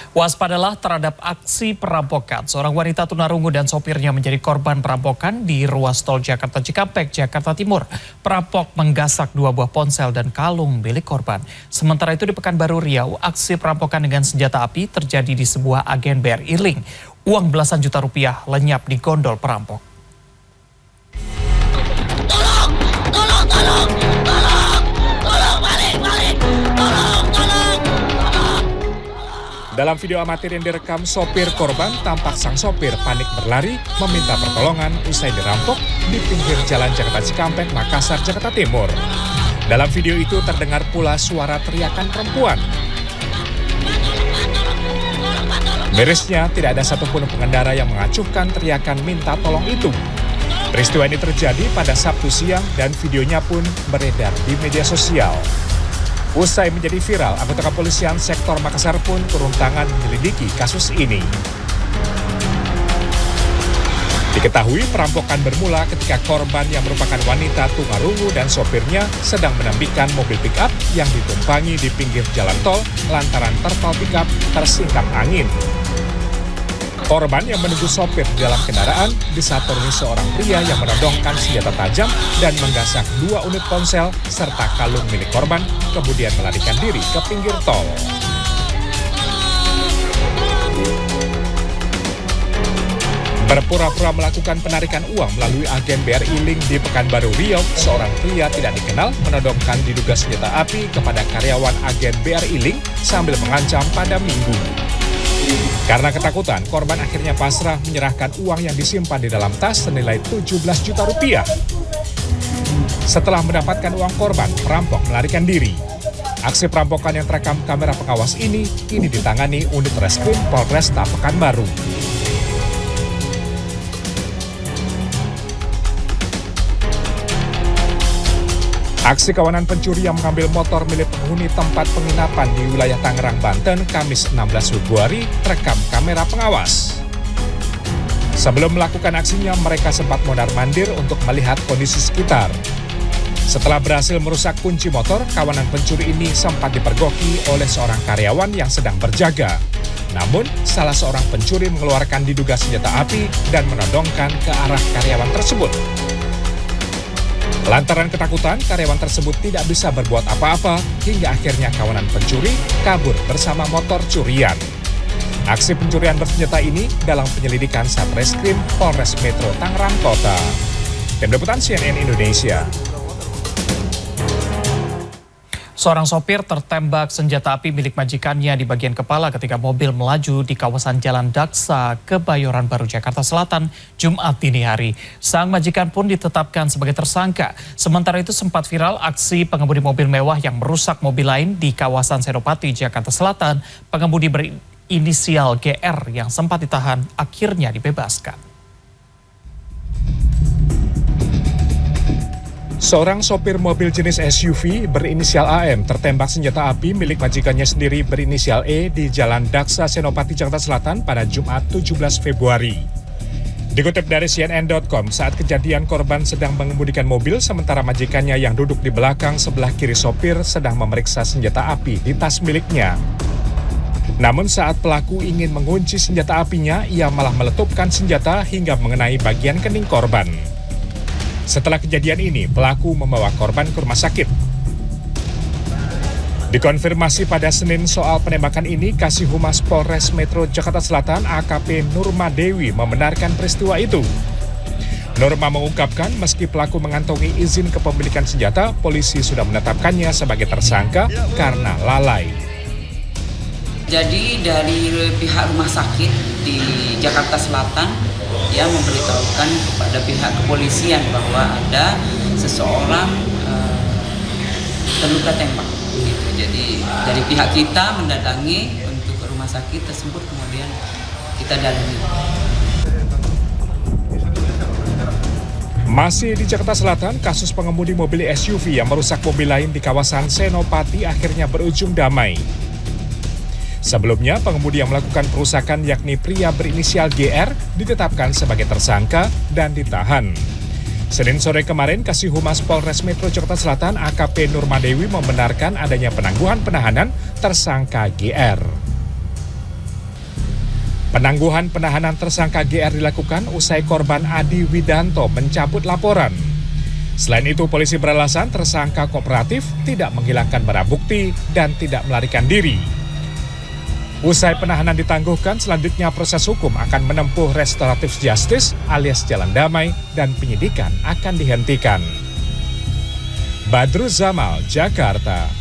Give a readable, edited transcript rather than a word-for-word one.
Waspadalah terhadap aksi perampokan. Seorang wanita tunarungu dan sopirnya menjadi korban perampokan di ruas tol Jakarta Cikampek, Jakarta Timur. Perampok menggasak 2 buah ponsel dan kalung milik korban. Sementara itu di Pekanbaru Riau, aksi perampokan dengan senjata api terjadi di sebuah agen BRI Link. Uang belasan juta rupiah lenyap di gondol perampok. Dalam video amatir yang direkam sopir korban, tampak sang sopir panik berlari meminta pertolongan usai dirampok di pinggir jalan Jakarta Cikampek, Makassar, Jakarta Timur. Dalam video itu terdengar pula suara teriakan perempuan. Mirisnya, tidak ada satupun pengendara yang mengacuhkan teriakan minta tolong itu. Peristiwa ini terjadi pada Sabtu siang dan videonya pun beredar di media sosial. Usai menjadi viral, anggota kepolisian sektor Makassar pun turun tangan menyelidiki kasus ini. Diketahui perampokan bermula ketika korban yang merupakan wanita tunarungu dan sopirnya sedang menambikan mobil pick-up yang ditumpangi di pinggir jalan tol lantaran terpal pick-up tersingkap angin. Korban yang menunggu sopir di dalam kendaraan disatorni seorang pria yang menodongkan senjata tajam dan menggasak 2 unit ponsel serta kalung milik korban, kemudian melarikan diri ke pinggir tol. Berpura-pura melakukan penarikan uang melalui agen BRI Link di Pekanbaru Riau, seorang pria tidak dikenal menodongkan diduga senjata api kepada karyawan agen BRI Link sambil mengancam pada Minggu. Karena ketakutan, korban akhirnya pasrah menyerahkan uang yang disimpan di dalam tas senilai 17 juta rupiah. Setelah mendapatkan uang korban, perampok melarikan diri. Aksi perampokan yang terekam kamera pengawas ini kini ditangani unit reskrim Polresta Pekanbaru. Aksi kawanan pencuri yang mengambil motor milik penghuni tempat penginapan di wilayah Tangerang, Banten, Kamis 16 Februari, terekam kamera pengawas. Sebelum melakukan aksinya, mereka sempat mondar-mandir untuk melihat kondisi sekitar. Setelah berhasil merusak kunci motor, kawanan pencuri ini sempat dipergoki oleh seorang karyawan yang sedang berjaga. Namun, salah seorang pencuri mengeluarkan diduga senjata api dan menodongkan ke arah karyawan tersebut. Lantaran ketakutan, karyawan tersebut tidak bisa berbuat apa-apa hingga akhirnya kawanan pencuri kabur bersama motor curian. Aksi pencurian bersenjata ini dalam penyelidikan Satreskrim Polres Metro Tangerang Kota. Tim Liputan CNN Indonesia. Seorang sopir tertembak senjata api milik majikannya di bagian kepala ketika mobil melaju di kawasan Jalan Daksa, Kebayoran Baru, Jakarta Selatan, Jumat dini hari. Sang majikan pun ditetapkan sebagai tersangka. Sementara itu sempat viral aksi pengemudi mobil mewah yang merusak mobil lain di kawasan Senopati, Jakarta Selatan. Pengemudi berinisial GR yang sempat ditahan akhirnya dibebaskan. Seorang sopir mobil jenis SUV berinisial AM tertembak senjata api milik majikannya sendiri berinisial E di Jalan Daksa, Senopati, Jakarta Selatan pada Jumat 17 Februari. Dikutip dari CNN.com, saat kejadian korban sedang mengemudikan mobil sementara majikannya yang duduk di belakang sebelah kiri sopir sedang memeriksa senjata api di tas miliknya. Namun saat pelaku ingin mengunci senjata apinya, ia malah meletupkan senjata hingga mengenai bagian kening korban. Setelah kejadian ini, pelaku membawa korban ke rumah sakit. Dikonfirmasi pada Senin soal penembakan ini, Kasih Humas Polres Metro Jakarta Selatan AKP Nurma Dewi membenarkan peristiwa itu. Nurma mengungkapkan meski pelaku mengantongi izin kepemilikan senjata, polisi sudah menetapkannya sebagai tersangka karena lalai. Jadi dari pihak rumah sakit di Jakarta Selatan ya memberitahukan kepada pihak kepolisian bahwa ada seseorang terluka tembak. Gitu. Jadi dari pihak kita mendatangi untuk ke rumah sakit tersebut, kemudian kita dalami. Masih di Jakarta Selatan, kasus pengemudi mobil SUV yang merusak mobil lain di kawasan Senopati akhirnya berujung damai. Sebelumnya, pengemudi yang melakukan perusakan yakni pria berinisial GR ditetapkan sebagai tersangka dan ditahan. Senin sore kemarin, Kasih Humas Polres Metro Jakarta Selatan AKP Nurma Dewi membenarkan adanya penangguhan penahanan tersangka GR. Penangguhan penahanan tersangka GR dilakukan usai korban Adi Widanto mencabut laporan. Selain itu, polisi beralasan tersangka kooperatif, tidak menghilangkan barang bukti, dan tidak melarikan diri. Usai penahanan ditangguhkan, selanjutnya proses hukum akan menempuh restoratif justice alias jalan damai dan penyidikan akan dihentikan. Badruz Zamal, Jakarta.